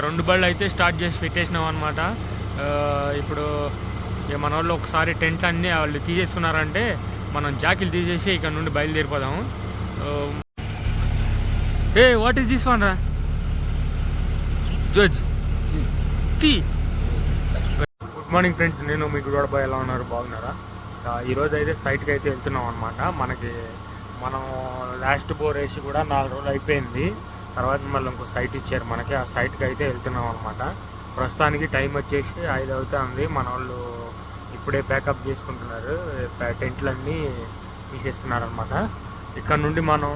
రెండు బళ్ళు అయితే స్టార్ట్ చేసి పెట్టేసినాం అనమాట. ఇప్పుడు మన వాళ్ళు ఒకసారి టెంట్ అన్నీ వాళ్ళు తీసేసుకున్నారంటే మనం జాకీలు తీసేసి ఇక్కడ నుండి బయలుదేరిపోదాము. వాట్ ఈస్ దిస్ వన్ రా జడ్జ్ టీ. గుడ్ మార్నింగ్ ఫ్రెండ్స్, నేను మీకు కూడా బాయ్, ఎలా ఉన్నారు, బాగున్నారా? ఈరోజు అయితే సైట్కి అయితే వెళ్తున్నాం అనమాట. మనం లాస్ట్ బోర్ వేసి కూడా 4 రోజులు అయిపోయింది. తర్వాత మళ్ళీ ఇంకో సైట్ ఇచ్చారు మనకి, ఆ సైట్కి అయితే వెళ్తున్నాం అనమాట. ప్రస్తుతానికి టైం వచ్చేసి 5 అవుతుంది. మన వాళ్ళు ఇప్పుడే ప్యాకప్ చేసుకుంటున్నారు, టెంట్లన్నీ తీసేస్తున్నారు అనమాట. ఇక్కడ నుండి మనం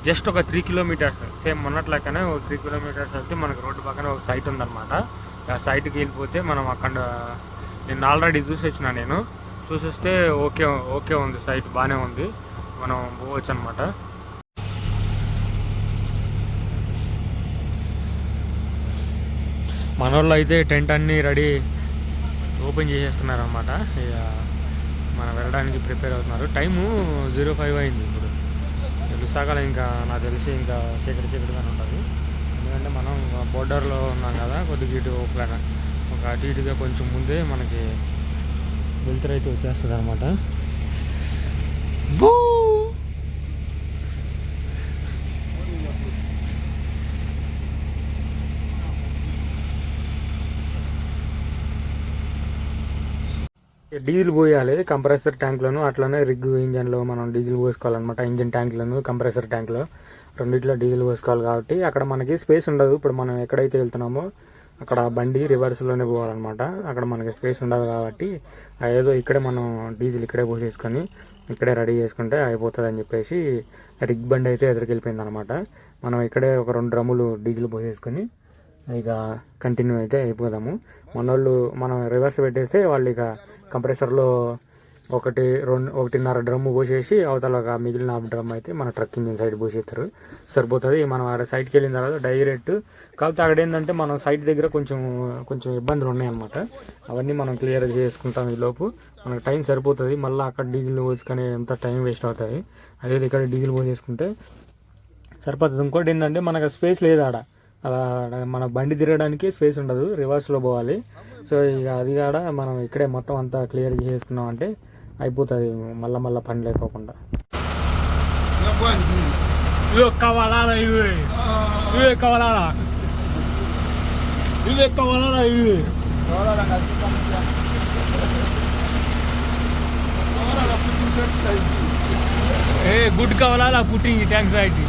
జస్ట్ ఒక 3 కిలోమీటర్స్, సేమ్ మొన్నట్లాగానే ఒక 3 కిలోమీటర్స్ వెళ్తే మనకు రోడ్డు పక్కన ఒక సైట్ ఉందన్నమాట. ఆ సైట్కి వెళ్ళిపోతే మనం అక్కడ నేను ఆల్రెడీ చూసి వచ్చిన, చూసొస్తే ఓకే ఉంది, సైట్ బాగానే ఉంది, మనం పోవచ్చు అనమాట. మన వాళ్ళు అయితే టెంట్ అన్నీ రెడీ ఓపెన్ చేసేస్తున్నారు అనమాట. ఇక మనం వెళ్ళడానికి ప్రిపేర్ అవుతున్నారు. టైము 05 అయింది. ఇప్పుడు విశాఖలో ఇంకా నాకు తెలిసి ఇంకా చీకటిగానే ఉంటుంది. ఎందుకంటే మనం బోర్డర్లో ఉన్నాం కదా, కొద్దిగా ఇటు ఒక అటు ఇటుగా కొంచెం ముందే మనకి వెలుతురు అయితే వచ్చేస్తుంది అనమాట. డీజిల్ పోయాలి కంప్రెసర్ ట్యాంక్లను, అట్లనే రిగ్ ఇంజన్లో మనం డీజిల్ పోసుకోవాలన్నమాట. ఇంజన్ ట్యాంక్లను, కంప్రెసర్ ట్యాంక్లో రెండిట్లో డీజిల్ పోసుకోవాలి. కాబట్టి అక్కడ మనకి స్పేస్ ఉండదు. ఇప్పుడు మనం ఎక్కడైతే వెళ్తున్నామో అక్కడ బండి రివర్స్లోనే పోవాలన్నమాట. అక్కడ మనకి స్పేస్ ఉండదు కాబట్టి ఏదో ఇక్కడే మనం డీజిల్ ఇక్కడే పోసేసుకొని ఇక్కడే రెడీ చేసుకుంటే అయిపోతుంది అని చెప్పేసి రిగ్ బండి అయితే ఎదురుకెళ్ళిపోయింది అనమాట. మనం ఇక్కడే ఒక 2 డ్రమ్ములు డీజిల్ పోసేసుకొని ఇక కంటిన్యూ అయితే అయిపోదాము. మనం రివర్స్ పెట్టేస్తే వాళ్ళు ఇక కంప్రెసర్లో 1.5 డ్రమ్ము పోసేసి అవతల మిగిలిన డ్రమ్ అయితే మన ట్రక్ ఇంజిన్ సైడ్ పోసేస్తారు, సరిపోతుంది. మనం ఆ సైట్కి వెళ్ళిన తర్వాత డైరెక్ట్, కాకపోతే అక్కడ ఏంటంటే మనం సైట్ దగ్గర కొంచెం ఇబ్బందులు ఉన్నాయన్నమాట. అవన్నీ మనం క్లియర్ చేసుకుంటాం. ఈ లోపు మనకు టైం సరిపోతుంది. మళ్ళీ అక్కడ డీజిల్ పోసుకొని ఎంత టైం వేస్ట్ అవుతుంది. అదే ఇక్కడ డీజిల్ పోసేసుకుంటే సరిపోతుంది. ఇంకోటి ఏంటంటే మనకు స్పేస్ లేదు ఆడ, అలా మన బండి తిరగడానికి స్పేస్ ఉండదు, రివర్స్లో పోవాలి. సో ఇక అది కాడ మనం ఇక్కడే మొత్తం అంతా క్లియర్ చేసుకున్నాం అంటే అయిపోతుంది, మళ్ళీ పని లేకోకుండా. గుడ్ కావాలా పుట్టింగ్ ట్యాంక్స్ అయితే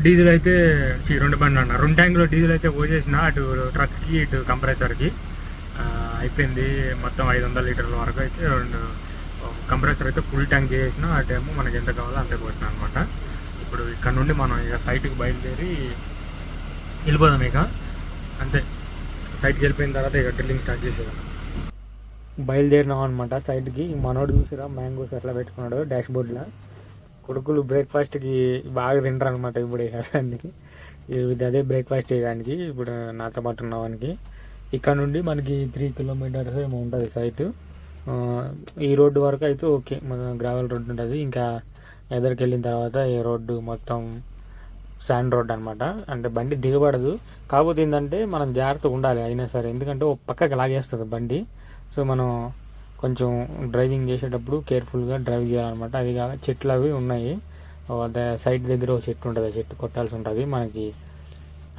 డీజిల్ అయితే 2 బండ్లు అన్న 2 ట్యాంకులో డీజిల్ అయితే పోసేసిన, అటు ట్రక్కి ఇటు కంప్రెసర్కి అయిపోయింది. మొత్తం 500 లీటర్ల వరకు అయితే కంప్రెసర్ అయితే ఫుల్ ట్యాంక్ చేసేసిన. ఆ టైము మనకి ఎంత కావాలో అంతే పోసిన అనమాట. ఇప్పుడు ఇక్కడ నుండి మనం ఇక సైట్కి బయలుదేరి వెళ్ళిపోదాం. ఇక అంతే, సైట్కి వెళ్ళిపోయిన తర్వాత ఇక డ్రిల్లింగ్ స్టార్ట్ చేసేదాం. బయలుదేరినాం అనమాట సైట్కి. మనోడు చూసిరా మ్యాంగోస్ ఎట్లా పెట్టుకున్నాడు డాష్ బోర్డ్లో. కొడుకులు బ్రేక్ఫాస్ట్కి బాగా తింటారు అనమాట. ఇప్పుడు అదే బ్రేక్ఫాస్ట్ చేయడానికి ఇప్పుడు నాతో పాటు ఉన్నవానికి. ఇక్కడ నుండి మనకి 3 కిలోమీటర్స్ ఏమో ఉంటుంది సైట్. ఈ రోడ్డు వరకు అయితే ఓకే, మన గ్రావెల్ రోడ్డు ఉంటుంది. ఇంకా ఎదరికి వెళ్ళిన తర్వాత ఈ రోడ్డు మొత్తం శాండ్ రోడ్ అనమాట. అంటే బండి దిగబడదు, కాకపోతే ఏంటంటే మనం జాగ్రత్తగా ఉండాలి అయినా సరే, ఎందుకంటే ఒక పక్కకి లాగేస్తుంది బండి. సో మనం కొంచెం డ్రైవింగ్ చేసేటప్పుడు కేర్ఫుల్గా డ్రైవ్ చేయాలన్నమాట. అది కాక చెట్లు అవి ఉన్నాయి, సైడ్ దగ్గర ఒక చెట్టు ఉంటుంది, ఆ చెట్టు కొట్టాల్సి ఉంటుంది మనకి.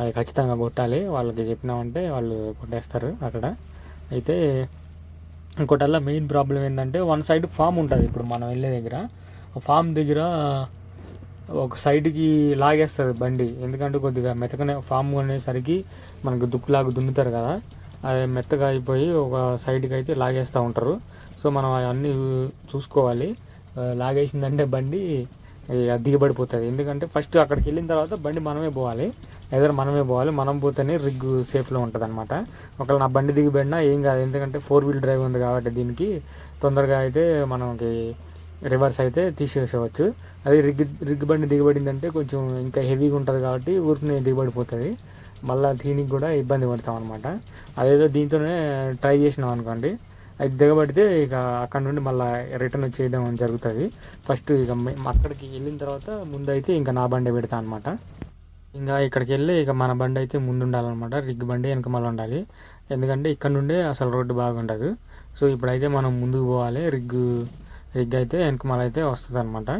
అది ఖచ్చితంగా కొట్టాలి. వాళ్ళకి చెప్పినామంటే వాళ్ళు కొట్టేస్తారు అక్కడ. అయితే ఇంకోటల్లా మెయిన్ ప్రాబ్లం ఏంటంటే వన్ సైడ్ ఫామ్ ఉంటుంది. ఇప్పుడు మనం వెళ్ళే దగ్గర ఫామ్ దగ్గర ఒక సైడ్కి లాగేస్తుంది బండి, ఎందుకంటే కొద్దిగా మెత్తగానే ఫామ్ అనేసరికి మనకు దుక్కులాగా దున్నుతారు కదా, అది మెత్తగా అయిపోయి ఒక సైడ్కి అయితే లాగేస్తూ ఉంటారు. సో మనం అవన్నీ చూసుకోవాలి. లాగేసిందంటే బండి దిగబడిపోతుంది. ఎందుకంటే ఫస్ట్ అక్కడికి వెళ్ళిన తర్వాత బండి మనమే పోవాలి, మనం పోతేనే రిగ్ సేఫ్లో ఉంటుంది అనమాట. ఒకవేళ నా బండి దిగిబడినా ఏం కాదు, ఎందుకంటే 4 వీల్ డ్రైవ్ ఉంది కాబట్టి దీనికి తొందరగా అయితే మనకి రివర్స్ అయితే తీసేసేవచ్చు. అది రిగ్ బండి దిగబడిందంటే కొంచెం ఇంకా హెవీగా ఉంటుంది కాబట్టి ఊరికి దిగబడిపోతుంది. మళ్ళీ దీనికి కూడా ఇబ్బంది పడతాం అనమాట. అదేదో దీంతోనే ట్రై చేసినాం అనుకోండి, అది దిగబడితే ఇక అక్కడ నుండి మళ్ళీ రిటర్న్ వచ్చేయడం జరుగుతుంది. ఫస్ట్ ఇక అక్కడికి వెళ్ళిన తర్వాత ముందైతే ఇంకా నా బండి పెడతా అనమాట. ఇంకా ఇక్కడికి వెళ్ళి ఇక మన బండి అయితే ముందు ఉండాలన్నమాట, రిగ్ బండి వెనక మళ్ళీ ఉండాలి. ఎందుకంటే ఇక్కడ నుండే అసలు రోడ్డు బాగుండదు. సో ఇప్పుడైతే మనం ముందుకు పోవాలి, రిగ్ అయితే వెనక మళ్ళీ అయితే వస్తుంది అనమాట.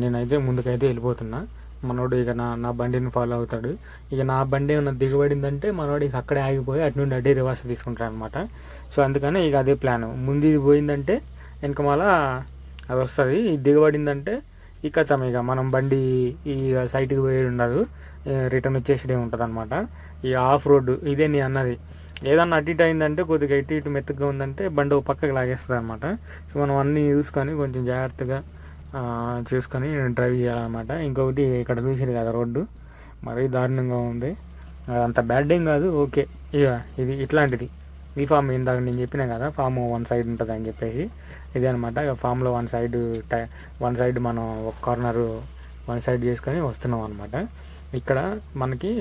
నేనైతే ముందుకైతే వెళ్ళిపోతున్నా, మనోడు ఇక నా బండిని ఫాలో అవుతాడు. ఇక నా బండి ఏమన్నా దిగబడిందంటే మనోడు ఇక అక్కడే ఆగిపోయి అటు నుండి అడ్డే రివర్స్ తీసుకుంటాడు అనమాట. సో అందుకని ఇక అదే ప్లాన్, ముందు ఇది పోయిందంటే వెనక మళ్ళా అది వస్తుంది, ఇది దిగబడిందంటే ఇక కథం, ఇక మనం బండి ఈ సైడ్కి పోయి ఉండదు, రిటర్న్ వచ్చేసేదే ఉంటుంది అనమాట. ఈ ఆఫ్ రోడ్డు ఇదే నీ అన్నది, ఏదన్నా అటు ఇటు అయిందంటే కొద్దిగా ఇటు మెత్తగా ఉందంటే బండి ఒక పక్కకి లాగేస్తుంది అనమాట. సో మనం అన్నీ చూసుకొని కొంచెం జాగ్రత్తగా చూసుకొని డ్రైవ్ చేయాలన్నమాట. ఇంకొకటి ఇక్కడ చూసారు కదా రోడ్డు మరీ దారుణంగా ఉంది, అంత బ్యాడ్ ఏం కాదు, ఓకే. ఇక ఇది ఇట్లాంటిది ఈ ఫామ్ ఇందాక నేను చెప్పినా కదా, ఫామ్ వన్ సైడ్ ఉంటుంది అని చెప్పేసి, ఇదే అనమాట. ఇక ఫామ్లో వన్ సైడ్ మనం ఒక కార్నర్ వన్ సైడ్ చేసుకొని వస్తున్నాం అనమాట. ఇక్కడ మనకి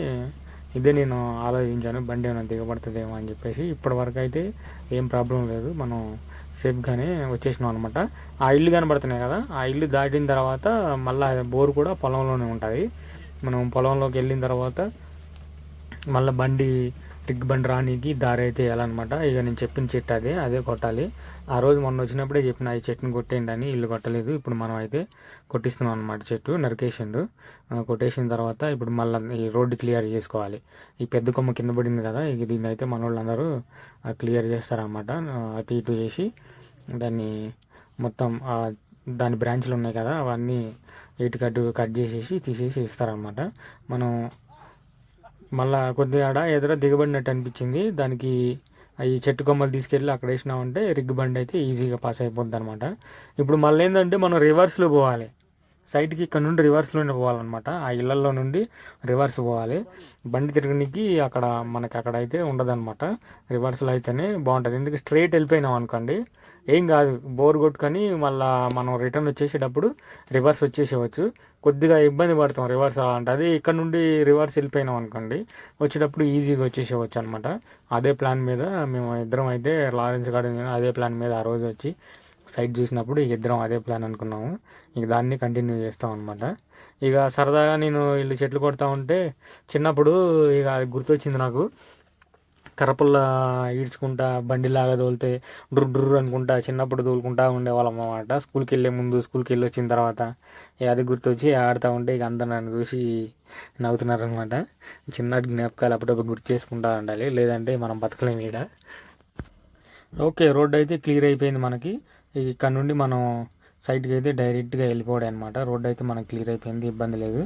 ఇదే నేను ఆలోచించాను, బండి ఏమైనా దిగబడుతుందేమో అని చెప్పేసి. ఇప్పటి వరకు అయితే ఏం ప్రాబ్లం లేదు, మనం సేఫ్గానే వచ్చేసినాం అనమాట. ఆ ఇల్లు కనబడుతున్నాయి కదా, ఆ ఇల్లు దాటిన తర్వాత మళ్ళీ బోర్ కూడా పొలంలోనే ఉంటుంది. మనం పొలంలోకి వెళ్ళిన తర్వాత మళ్ళీ రిగ్ బండి రానికి దారి అయితే వేయాలన్నమాట. ఇక నేను చెప్పిన చెట్టు అదే కొట్టాలి. ఆ రోజు మొన్న వచ్చినప్పుడే చెప్పిన ఈ చెట్టుని కొట్టేయండి అని, ఇల్లు కొట్టలేదు. ఇప్పుడు మనం అయితే కొట్టిస్తున్నాం అనమాట, చెట్టు నరికేసిండు. కొట్టేసిన తర్వాత ఇప్పుడు మళ్ళీ ఈ రోడ్డు క్లియర్ చేసుకోవాలి. ఈ పెద్ద కొమ్మ కింద పడింది కదా, ఇక దీన్ని అయితే మన వాళ్ళందరూ క్లియర్ చేస్తారనమాట. అటు ఇటు చేసి దాన్ని మొత్తం దాని బ్రాంచ్లు ఉన్నాయి కదా అవన్నీ ఇటు కట్ చేసేసి తీసేసి ఇస్తారనమాట. మనం మళ్ళీ కొద్దిగా ఆడ ఎదుర దిగబడినట్టు అనిపించింది, దానికి ఈ చెట్టు కొమ్మలు తీసుకెళ్ళి అక్కడ వేసినామంటే రిగ్ బండి అయితే ఈజీగా పాస్ అయిపోద్ది అనమాట. ఇప్పుడు మళ్ళీ ఏంటంటే మనం రివర్స్లో పోవాలి, సైడ్కి ఇక్కడ నుండి రివర్స్లోనే పోవాలన్నమాట. ఆ ఇళ్లలో నుండి రివర్స్ పోవాలి, బండి తిరగడానికి మనకి అక్కడైతే ఉండదన్నమాట. రివర్స్లో అయితేనే బాగుంటుంది, ఎందుకు స్ట్రైట్ వెళ్ళిపోయినాం అనుకోండి ఏం కాదు, బోర్ కొట్టుకొని మళ్ళీ మనం రిటర్న్ వచ్చేసేటప్పుడు రివర్స్ వచ్చేసేవచ్చు. కొద్దిగా ఇబ్బంది పడతాం రివర్స్ అంటే, అది ఇక్కడ నుండి రివర్స్ వెళ్ళిపోయినాం అనుకోండి వచ్చేటప్పుడు ఈజీగా వచ్చేసేవచ్చు అనమాట. అదే ప్లాన్ మీద మేము ఇద్దరం అయితే లారెన్స్ గార్డెన్ అదే ప్లాన్ మీద ఆ రోజు వచ్చి సైట్ చూసినప్పుడు ఇద్దరం అదే ప్లాన్ అనుకున్నాము. ఇక దాన్ని కంటిన్యూ చేస్తాం అనమాట. ఇక సరదాగా నేను వీళ్ళు చెట్లు కొడతా ఉంటే చిన్నప్పుడు ఇక అది గుర్తొచ్చింది నాకు, కరపుల్లా ఈడ్చుకుంటా బండిలాగా తోలితే డ్రు అనుకుంటా చిన్నప్పుడు తోలుకుంటా ఉండేవాళ్ళం అన్నమాట. స్కూల్కి వెళ్ళే ముందు, స్కూల్కి వెళ్ళి వచ్చిన తర్వాత ఇక అది గుర్తొచ్చి ఆడుతూ ఉంటే ఇక అందరూ నన్ను చూసి నవ్వుతున్నారనమాట. చిన్నటి జ్ఞాపకాలు అప్పుడప్పుడు గుర్తు చేసుకుంటూ ఉండాలి, లేదంటే మనం బతకలేము ఈడ. ఓకే, రోడ్డు అయితే క్లియర్ అయిపోయింది మనకి. ఇక్కడ నుండి మనం సైట్కి అయితే డైరెక్ట్గా వెళ్ళిపోవడం అనమాట. రోడ్డు అయితే మనకు క్లియర్ అయిపోయింది, ఇబ్బంది లేదు.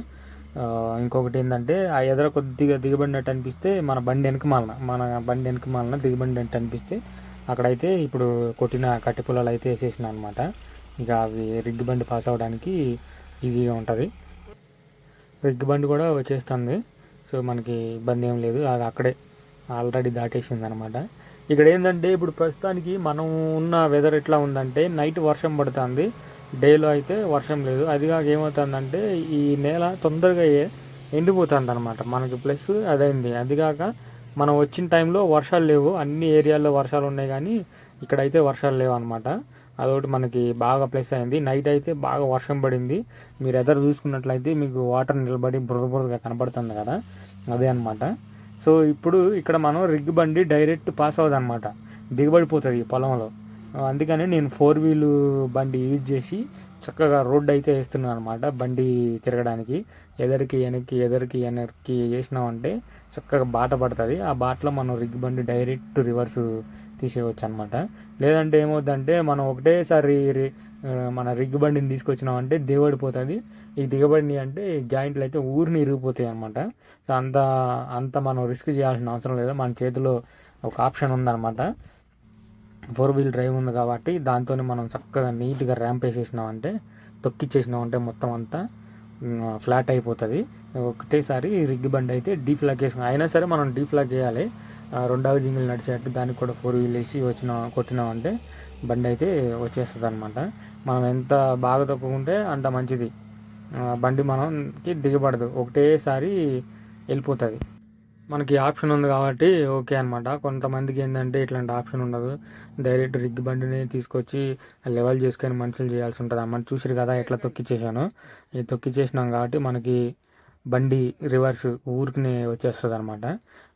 ఇంకొకటి ఏంటంటే ఆ ఎదుర కొద్దిగా దిగబడినట్టు అనిపిస్తే మన బండి వెనక మాలన దిగబడినట్టు అనిపిస్తే అక్కడైతే ఇప్పుడు కొట్టిన కట్టి పొలాలు అయితే వేసేసిన అనమాట. ఇక అవి రిగ్ బండి పాస్ అవ్వడానికి ఈజీగా ఉంటుంది. రిగ్ బండి కూడా వచ్చేస్తుంది, సో మనకి ఇబ్బంది ఏం లేదు, అది అక్కడే ఆల్రెడీ దాటేసింది అనమాట. ఇక్కడ ఏంటంటే ఇప్పుడు ప్రస్తుతానికి మనం ఉన్న వెదర్ ఎట్లా ఉందంటే నైట్ వర్షం పడుతుంది, డేలో అయితే వర్షం లేదు. అదిగాక ఏమవుతుందంటే ఈ నేల తొందరగా ఎండిపోతుంది అనమాట మనకి, ప్లస్ అదైంది. అదిగాక మనం వచ్చిన టైంలో వర్షాలు లేవు, అన్ని ఏరియాల్లో వర్షాలు ఉన్నాయి కానీ ఇక్కడైతే వర్షాలు లేవు అనమాట. అదొకటి మనకి బాగా ప్లస్ అయింది. నైట్ అయితే బాగా వర్షం పడింది, మీరు ఎదురు చూసుకున్నట్లయితే మీకు వాటర్ నిలబడి బురదగా కనపడుతుంది కదా, అదే అనమాట. సో ఇప్పుడు ఇక్కడ మనం రిగ్ బండి డైరెక్ట్ పాస్ అవ్వదు అనమాట, దిగబడిపోతుంది ఈ పొలంలో. అందుకని నేను 4 వీల్ బండి యూజ్ చేసి చక్కగా రోడ్డు అయితే వేస్తున్నాను అనమాట. బండి తిరగడానికి ఎదరికి వెనక్కి వేసినామంటే చక్కగా బాట పడుతుంది. ఆ బాటలో మనం రిగ్ బండి డైరెక్ట్ రివర్స్ తీసేయవచ్చు అనమాట. లేదంటే ఏమవుతుందంటే మనం ఒకటేసారి మన రిగ్ బండిని తీసుకొచ్చినామంటే దిగబడిపోతుంది. ఈ దిగబడిని అంటే జాయింట్లు అయితే ఊరిని ఇరిగిపోతాయి అనమాట. సో అంత మనం రిస్క్ చేయాల్సిన అవసరం లేదు, మన చేతిలో ఒక ఆప్షన్ ఉందన్నమాట. 4 వీల్ డ్రైవ్ ఉంది కాబట్టి దాంతో మనం చక్కగా నీట్గా ర్యాంప్ వేసేసినామంటే, తొక్కిచ్చేసినామంటే మొత్తం అంతా ఫ్లాట్ అయిపోతుంది. ఒకటేసారి రిగ్ బండి అయితే డీఫ్లాగ్ వేసుకున్నాం, అయినా సరే మనం డీఫ్లాగ్ చేయాలి. రెండవ జింగిల్ నడిచేటట్టు దానికి కూడా 4 వీల్ వేసి కొట్టినామంటే బండి అయితే వచ్చేస్తుంది అనమాట. మనం ఎంత బాగా తొక్కుకుంటే అంత మంచిది, బండి మనకి దిగబడదు, ఒకటేసారి వెళ్ళిపోతుంది. మనకి ఆప్షన్ ఉంది కాబట్టి ఓకే అనమాట. కొంతమందికి ఏంటంటే ఇట్లాంటి ఆప్షన్ ఉండదు. డైరెక్ట్ రిగ్ బండిని తీసుకొచ్చి లెవెల్ చేసుకొని మనుషులు చేయాల్సి ఉంటుంది అన్నమాట. చూసిరు కదా ఎట్లా తొక్కిచ్చేసాను. ఈ తొక్కిచ్చేసినాం కాబట్టి మనకి బండి రివర్స్ ఊరికినే వచ్చేస్తుంది అనమాట.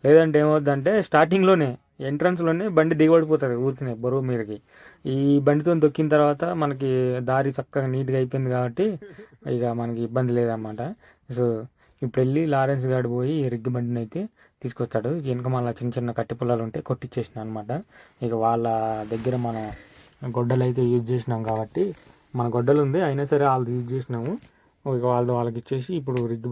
లేదంటే ఏమవుద్దంటే స్టార్టింగ్లోనే ఎంట్రన్స్లోనే బండి దిగబడిపోతుంది ఊరికినే బరువు మీదకి. ఈ బండితో తొక్కిన తర్వాత మనకి దారి చక్కగా నీట్గా అయిపోయింది కాబట్టి ఇక మనకి ఇబ్బంది లేదన్నమాట. సో ఇప్పుడు వెళ్ళి లారెన్స్ గాడు పోయి రిగ్ బండిని అయితే తీసుకొచ్చాడు. వెనుక మళ్ళీ చిన్న చిన్న కట్టి పుల్లలు ఉంటే కొట్టించేసిన అనమాట. ఇక వాళ్ళ దగ్గర మనం గొడ్డలు అయితే యూజ్ చేసినాం కాబట్టి మన గొడ్డలు ఉంది అయినా సరే వాళ్ళది యూజ్ చేసినాము. ఇక వాళ్ళకి ఇచ్చేసి ఇప్పుడు రిగ్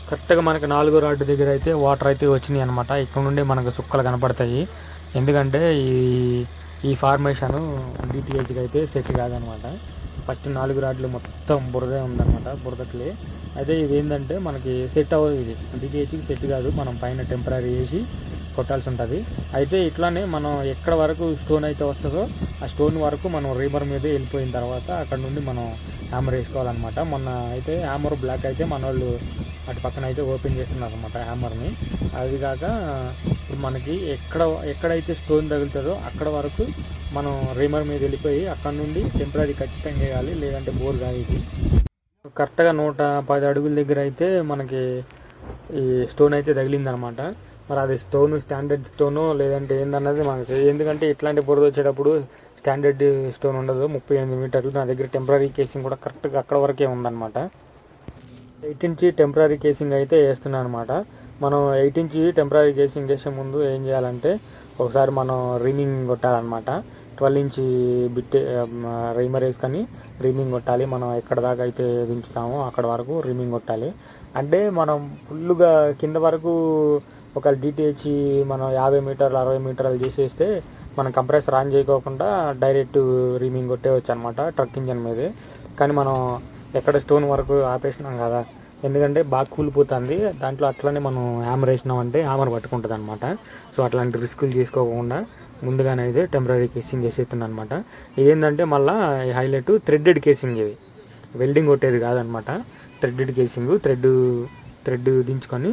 కరెక్ట్గా మనకి 4వ రాడ్ దగ్గర అయితే వాటర్ అయితే వచ్చినాయి అనమాట. ఇక్కడ నుండి మనకు సుక్కలు కనపడతాయి. ఎందుకంటే ఈ ఫార్మేషను డిటిహెచ్కి అయితే సెట్ కాదనమాట. ఫస్ట్ 4 రాడ్లు మొత్తం బురదే ఉందన్నమాట, బురదకిలే. అయితే ఇది ఏంటంటే మనకి సెట్ అవ్వదు, ఇది డిటిహెచ్కి సెట్ కాదు. మనం పైన టెంపరీ వేసి కొట్టాల్సి ఉంటుంది. అయితే ఇట్లానే మనం ఎక్కడ వరకు స్టోన్ అయితే వస్తుందో ఆ స్టోన్ వరకు మనం రీమర్ మీదే వెళ్ళిపోయిన తర్వాత అక్కడ నుండి మనం హ్యామర్ వేసుకోవాలన్నమాట. మొన్న అయితే హ్యామర్ బ్లాక్ అయితే మన వాళ్ళు అటు పక్కన అయితే ఓపెన్ చేస్తున్నారు అనమాట హ్యామర్ని. అది కాక ఇప్పుడు మనకి ఎక్కడైతే స్టోన్ తగులుతుందో అక్కడ వరకు మనం రీమర్ మీద వెళ్ళిపోయి అక్కడ నుండి టెంపరీ ఖచ్చితంగా వేయాలి, లేదంటే బోర్ కాదు. ఇది కరెక్ట్గా 110 అడుగుల దగ్గర అయితే మనకి ఈ స్టోన్ అయితే తగిలిందనమాట. మరి అది స్టాండర్డ్ స్టోను లేదంటే ఏందన్నది మనకి, ఎందుకంటే ఇట్లాంటి బురద వచ్చేటప్పుడు స్టాండర్డ్ స్టోన్ ఉండదు. 38 మీటర్లు నా దగ్గర టెంపరీ కేసింగ్ కూడా కరెక్ట్గా అక్కడ వరకే ఉందన్నమాట. 8 ఇంచ్ టెంపరీ కేసింగ్ అయితే వేస్తున్నాను అనమాట. మనం 8 ఇంచ్ టెంపరీ కేసింగ్ వేసే ముందు ఏం చేయాలంటే ఒకసారి మనం రీమింగ్ కొట్టాలన్నమాట. 12 ఇంచ్ బిట్ రీమర్ వేసుకొని రీమింగ్ కొట్టాలి. మనం ఎక్కడ దాకా అయితే దించుతామో అక్కడ వరకు రీమింగ్ కొట్టాలి. అంటే మనం ఫుల్గా కింద వరకు ఒక డిటిహెచ్ మనం 50 మీటర్లు 60 మీటర్లు చేసేస్తే మనం కంప్రెసర్ ఆన్ చేయకోకుండా డైరెక్ట్ రీమింగ్ కొట్టేవచ్చు అనమాట ట్రక్ ఇంజన్ మీదే. కానీ మనం ఎక్కడ స్టోన్ వరకు ఆపేసినాం కదా, ఎందుకంటే బాగా కూలిపోతుంది దాంట్లో. అట్లనే మనం హ్యామర్ వేసినామంటే హ్యామర్ పట్టుకుంటుంది అనమాట. సో అట్లాంటి రిస్కులు తీసుకోకుండా ముందుగానే అయితే టెంపరీ కేసింగ్ చేసేస్తుంది అనమాట. ఇదేంటంటే మళ్ళీ హైలైట్ థ్రెడెడ్ కేసింగ్, ఇది వెల్డింగ్ కొట్టేది కాదనమాట. థ్రెడెడ్ కేసింగ్, థ్రెడ్ దించుకొని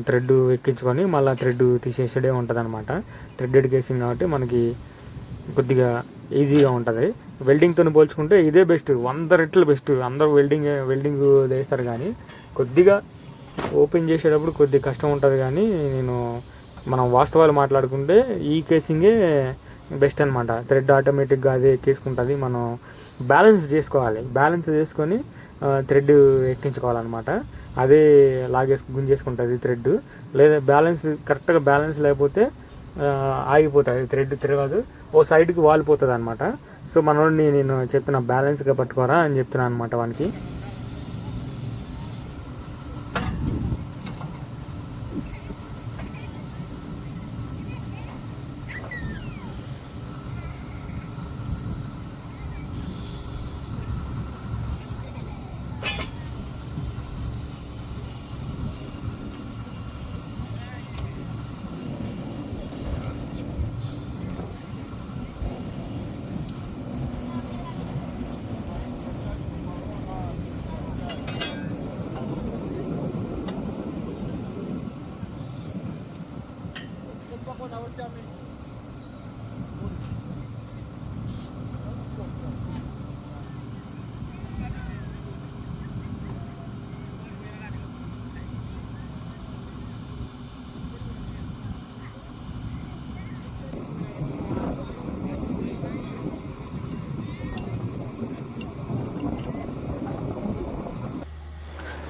థ్రెడ్ ఎక్కించుకొని మళ్ళీ థ్రెడ్ తీసేసేడే ఉంటుంది అనమాట. థ్రెడెడ్ కేసింగ్ కాబట్టి మనకి కొద్దిగా ఈజీగా ఉంటుంది. వెల్డింగ్తో పోల్చుకుంటే ఇదే బెస్ట్, 100 రెట్లు బెస్ట్. అందరూ వెల్డింగ్ వేస్తారు కానీ కొద్దిగా ఓపెన్ చేసేటప్పుడు కొద్దిగా కష్టం ఉంటుంది. కానీ మనం వాస్తవాలు మాట్లాడుకుంటే ఈ కేసింగే బెస్ట్ అనమాట. థ్రెడ్ ఆటోమేటిక్గా అదే ఎక్కేసుకుంటుంది. మనం బ్యాలెన్స్ చేసుకొని థ్రెడ్ ఎక్కించుకోవాలన్నమాట. అదే గుంజేసుకుంటుంది థ్రెడ్. లేదా కరెక్ట్గా బ్యాలెన్స్ లేకపోతే ఆగిపోతుంది, థ్రెడ్ తిరగదు, ఓ సైడ్కి వాలిపోతుంది అనమాట. సో మనోడిని నేను చెప్పిన బ్యాలెన్స్గా పట్టుకోరా అని చెప్తున్నాను అనమాట వానికి.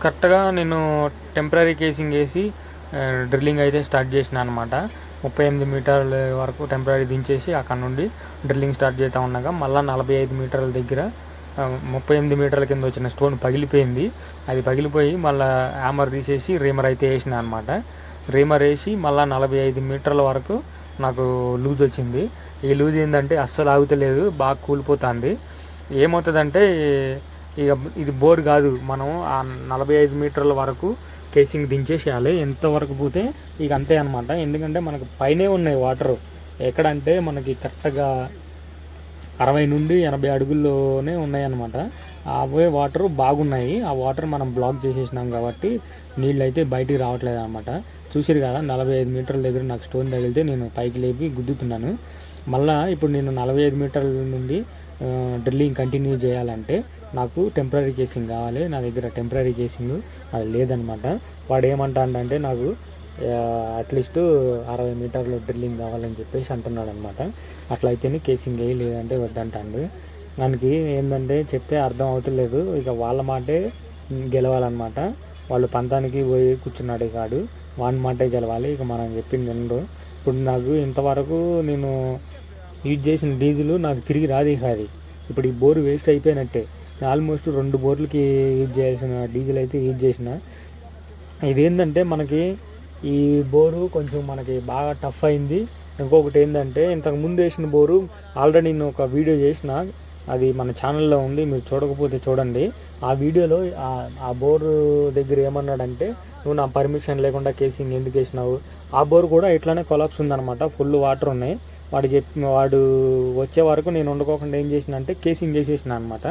కరెక్ట్గా నేను టెంపరీ కేసింగ్ వేసి డ్రిల్లింగ్ అయితే స్టార్ట్ చేసిన అనమాట. 38 మీటర్ల వరకు టెంపరీ దించేసి అక్కడ నుండి డ్రిల్లింగ్ స్టార్ట్ చేస్తూ ఉండగా మళ్ళీ 45 మీటర్ల దగ్గర 38 మీటర్ల కింద వచ్చిన స్టోన్ పగిలిపోయింది. అది పగిలిపోయి మళ్ళీ హ్యామర్ తీసేసి రీమర్ అయితే వేసిన అనమాట. రీమర్ వేసి మళ్ళీ 45 మీటర్ల వరకు నాకు లూజ్ వచ్చింది. ఈ లూజ్ ఏంటంటే అస్సలు ఆగుతలేదు, బాగా కూలిపోతుంది. ఏమవుతుందంటే ఇక ఇది బోర్ కాదు, మనం ఆ 45 మీటర్ల వరకు కేసింగ్ దించేసేయాలి. ఎంతవరకు పోతే ఇక అంతే అనమాట. ఎందుకంటే మనకు పైనే ఉన్నాయి వాటర్. ఎక్కడంటే మనకి కరెక్ట్గా 60 నుండి 80 అడుగుల్లోనే ఉన్నాయన్నమాట. అవే వాటర్ బాగున్నాయి. ఆ వాటర్ మనం బ్లాక్ చేసేసినాం కాబట్టి నీళ్ళు అయితే బయటికి రావట్లేదు అనమాట. చూసిరు కదా, 45 మీటర్ల దగ్గర నాకు స్టోన్ తగిలితే నేను పైకి లేపి గుద్దుతున్నాను. మళ్ళీ ఇప్పుడు నేను 45 మీటర్ల నుండి డ్రిల్లింగ్ కంటిన్యూ చేయాలంటే నాకు టెంపరీ కేసింగ్ కావాలి. నా దగ్గర టెంపరీ కేసింగ్ అది లేదనమాట. వాడు ఏమంటాడంటే నాకు అట్లీస్ట్ 60 మీటర్లు డ్రిల్లింగ్ కావాలని చెప్పేసి అంటున్నాడు అనమాట. అట్లయితేనే కేసింగ్ వేయి, లేదంటే వద్దంటాడు. దానికి ఏంటంటే చెప్తే అర్థం అవుతలేదు. ఇక వాళ్ళ మాటే గెలవాలన్నమాట. వాళ్ళు పంతానికి పోయి కూర్చున్నాడు కాడు, వాని మాటే గెలవాలి. ఇక మనం చెప్పింది ఎండు. ఇప్పుడు నాకు ఇంతవరకు నేను యూజ్ చేసిన డీజిల్ నాకు తిరిగి రాదు. అది ఇప్పుడు ఈ బోరు వేస్ట్ అయిపోయినట్టే. ఆల్మోస్ట్ 2 బోర్లకి యూజ్ చేయాల్సిన డీజిల్ అయితే యూజ్ చేసిన. ఇదేంటంటే మనకి ఈ బోరు కొంచెం మనకి బాగా టఫ్ అయింది. ఇంకొకటి ఏంటంటే ఇంతకుముందు వేసిన బోరు ఆల్రెడీ నేను ఒక వీడియో చేసిన, అది మన ఛానల్లో ఉంది, మీరు చూడకపోతే చూడండి. ఆ వీడియోలో ఆ బోరు దగ్గర ఏమన్నాడంటే, నువ్వు నా పర్మిషన్ లేకుండా కేసింగ్ ఎందుకు వేసినావు. ఆ బోరు కూడా ఇట్లానే కొలాప్స్ ఉందన్నమాట, ఫుల్ వాటర్ ఉన్నాయి. వాడు వచ్చే వరకు నేను వండుకోకుండా ఏం చేసిన అంటే కేసింగ్ వేసేసిన అనమాట.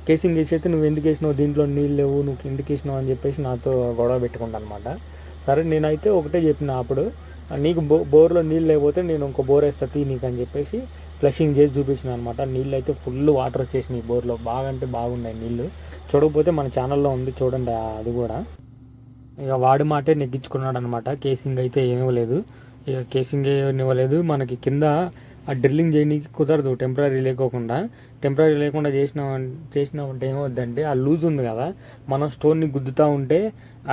కేసింగ్ వేసేస్తే నువ్వు ఎందుకు వేసినావు, దీంట్లో నీళ్ళు లేవు, నువ్వు ఎందుకు వేసినావు అని చెప్పేసి నాతో గొడవ పెట్టుకుంటా అనమాట. సరే నేనైతే ఒకటే చెప్పిన, అప్పుడు నీకు బోర్లో నీళ్ళు లేకపోతే నేను ఇంకో బోర్ వేస్తా నీకు అని చెప్పేసి ఫ్లషింగ్ చేసి చూపించిన అనమాట. నీళ్ళు అయితే ఫుల్ వాటర్ వచ్చేసినాయి బోర్లో, బాగా అంటే బాగున్నాయి నీళ్ళు. చూడకపోతే మన ఛానల్లో ఉంది, చూడండి అది కూడా. ఇక వాడి మాటే నెగ్గించుకున్నాడు అనమాట. కేసింగ్ అయితే ఏమివ్వలేదు. ఇక కేసింగ్ ఇవ్వలేదు. మనకి కింద ఆ డ్రిల్లింగ్ చేయడానికి కుదరదు టెంపరీ లేకుండా చేసినామంటే ఏమవుద్దంటే, ఆ లూజ్ ఉంది కదా, మనం స్టోన్ని గుద్దుతూ ఉంటే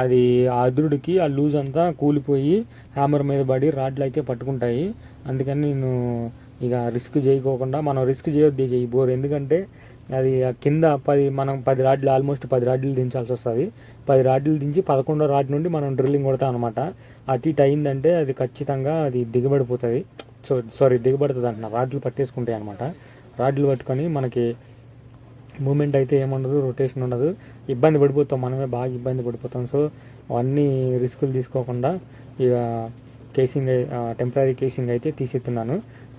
అది ఆ అదురుడికి ఆ లూజ్ అంతా కూలిపోయి హ్యామర్ మీద పడి రాడ్లు అయితే పట్టుకుంటాయి. అందుకని నేను ఇక రిస్క్ చేయకోకుండా, మనం రిస్క్ చేయొద్దు ఈ బోర్. ఎందుకంటే అది కింద 10 రాడ్లు, ఆల్మోస్ట్ 10 రాడ్లు దించాల్సి వస్తుంది. 10 రాడ్లు దించి 11వ రాడ్ నుండి మనం డ్రిల్లింగ్ కొడతాం అనమాట. అటు ఇటు అయిందంటే అది ఖచ్చితంగా అది దిగబడిపోతుంది. దిగబడుతుంది అంటున్నా, రాడ్లు పట్టేసుకుంటాయి అనమాట. రాడ్లు పట్టుకొని మనకి మూమెంట్ అయితే ఏముండదు, రొటేషన్ ఉండదు, ఇబ్బంది పడిపోతాం, మనమే బాగా ఇబ్బంది పడిపోతాం. సో అవన్నీ రిస్కులు తీసుకోకుండా ఇక టెంపరీ కేసింగ్ అయితే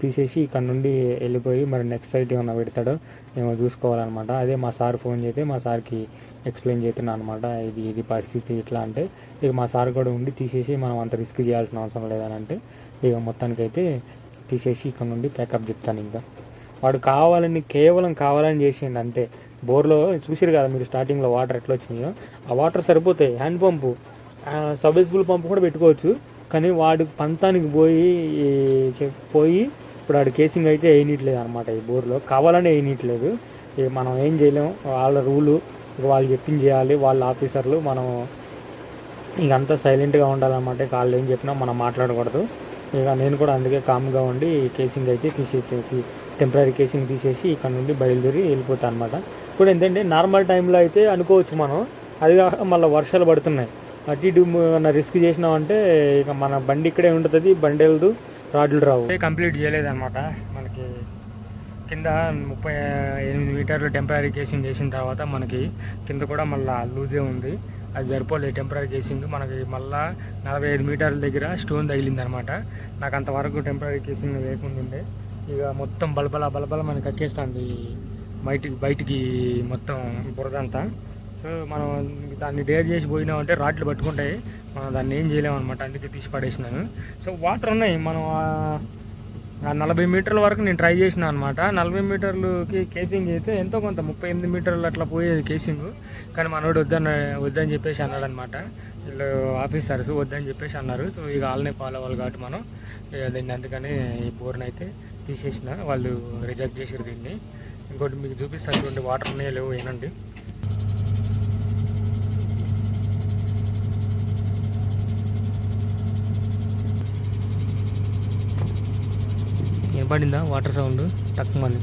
తీసేసి ఇక్కడ నుండి వెళ్ళిపోయి మరి నెక్స్ట్ సైట్ ఏమన్నా పెడతాడో ఏమో చూసుకోవాలన్నమాట. అదే మా సార్ ఫోన్ చేస్తే మా సార్కి ఎక్స్ప్లెయిన్ చేస్తున్నాను అనమాట, ఇది పరిస్థితి ఇట్లా అంటే. ఇక మా సార్ కూడా ఉండి తీసేసి మనం అంత రిస్క్ చేయాల్సిన అవసరం లేదని అంటే ఇక మొత్తానికైతే తీసేసి ఇక్కడ నుండి ప్యాకప్ చెప్తాను. ఇంకా వాడు కేవలం కావాలని చేసిండు అంతే. బోర్లో చూసిరు కదా మీరు స్టార్టింగ్లో వాటర్ ఎట్లా వచ్చినాయో, ఆ వాటర్ సరిపోతాయి. హ్యాండ్ పంపు, సబ్మెర్సిబుల్ పంపు కూడా పెట్టుకోవచ్చు. కానీ వాడు పంతానికి పోయి ఇప్పుడు వాడు కేసింగ్ అయితే వేయనట్లేదు అనమాట. ఈ బోర్లో కావాలని వేయనట్లేదు. ఇక మనం ఏం చేయలేము, వాళ్ళ రూలు, ఇక వాళ్ళు చెప్పింది చేయాలి, వాళ్ళ ఆఫీసర్లు. మనం ఇక అంతా సైలెంట్గా ఉండాలన్నమాట. ఇక వాళ్ళు ఏం చెప్పినా మనం మాట్లాడకూడదు. ఇక నేను కూడా అందుకే కామ్గా ఉండి కేసింగ్ అయితే టెంపరీ కేసింగ్ తీసేసి ఇక్కడ నుండి బయలుదేరి వెళ్ళిపోతాను అనమాట. ఇప్పుడు ఏంటంటే నార్మల్ టైంలో అయితే అనుకోవచ్చు మనం, అది కాక మళ్ళీ వర్షాలు పడుతున్నాయి, అటు ఇటు రిస్క్ చేసినామంటే ఇక మన బండి ఇక్కడే ఉంటుంది, బండి వెళ్దు, రాడ్లు రావు. కంప్లీట్ చేయలేదన్నమాట. మనకి కింద 38 మీటర్లు టెంపరీ కేసింగ్ చేసిన తర్వాత మనకి కింద కూడా మళ్ళీ లూజే ఉంది. అది సరిపోలేదు టెంపరీ కేసింగ్. మనకి మళ్ళీ 45 మీటర్ల దగ్గర స్టోన్ తగిలింది అనమాట. నాకు అంతవరకు టెంపరీ కేసింగ్ లేకుండా ఉండే. ఇక మొత్తం బలబల మనకి అక్కేస్తుంది బయటికి మొత్తం బురదంతా. సో మనం దాన్ని డేర్ చేసి పోయినామంటే రాడ్లు పట్టుకుంటాయి, మనం దాన్ని ఏం చేయలేమన్నమాట. అందుకే తీసి పడేసినాను. సో వాటర్ ఉన్నాయి. మనం 40 మీటర్ల వరకు నేను ట్రై చేసిన అనమాట. 40 మీటర్లకి కేసింగ్ అయితే ఎంతో కొంత 38 మీటర్లు అట్లా పోయేది కేసింగ్. కానీ మనోడు వద్దని చెప్పేసి అన్నాడు అనమాట. వీళ్ళు ఆఫీసర్స్ వద్దని చెప్పేసి అన్నారు. సో ఇక వాళ్ళనే ఫాలో అవ్వాలి కాబట్టి మనం దీన్ని అందుకని ఈ బోర్ని అయితే తీసేసిన. వాళ్ళు రిజెక్ట్ చేసారు దీన్ని. ఇంకోటి మీకు చూపిస్తాను చూడండి, వాటర్ ఉన్నాయో లేవు ఏనండి. వినపడిందా వాటర్ సౌండ్ టక్మని?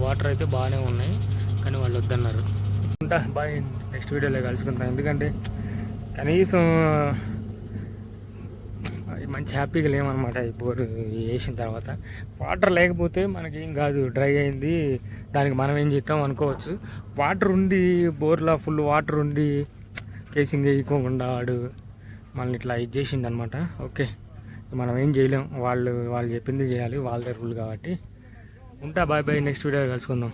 వాటర్ అయితే బాగానే ఉన్నాయి కానీ వాళ్ళు వద్దన్నారు. ఉంటా బాయ్, నెక్స్ట్ వీడియోలో కలుసుకుంటాం. ఎందుకంటే కనీసం మంచి హ్యాపీగా లేమన్నమాట ఈ బోర్ వేసిన తర్వాత. వాటర్ లేకపోతే మనకేం కాదు, డ్రై అయింది దానికి మనం ఏం చేస్తాం అనుకోవచ్చు. వాటర్ ఉండి బోర్లో ఫుల్ వాటర్ ఉండి కేసింగ్ వేయకోకుండా వాడు మనల్ని ఇట్లా ఇది చేసిండు అనమాట. ఓకే, మనం ఏం చేయలేం, వాళ్ళు చెప్పింది చేయాలి, వాళ్ళ రూల్ కాబట్టి. ఉంటా బాయ్ బాయ్, నెక్స్ట్ వీడియో కలుసుకుందాం.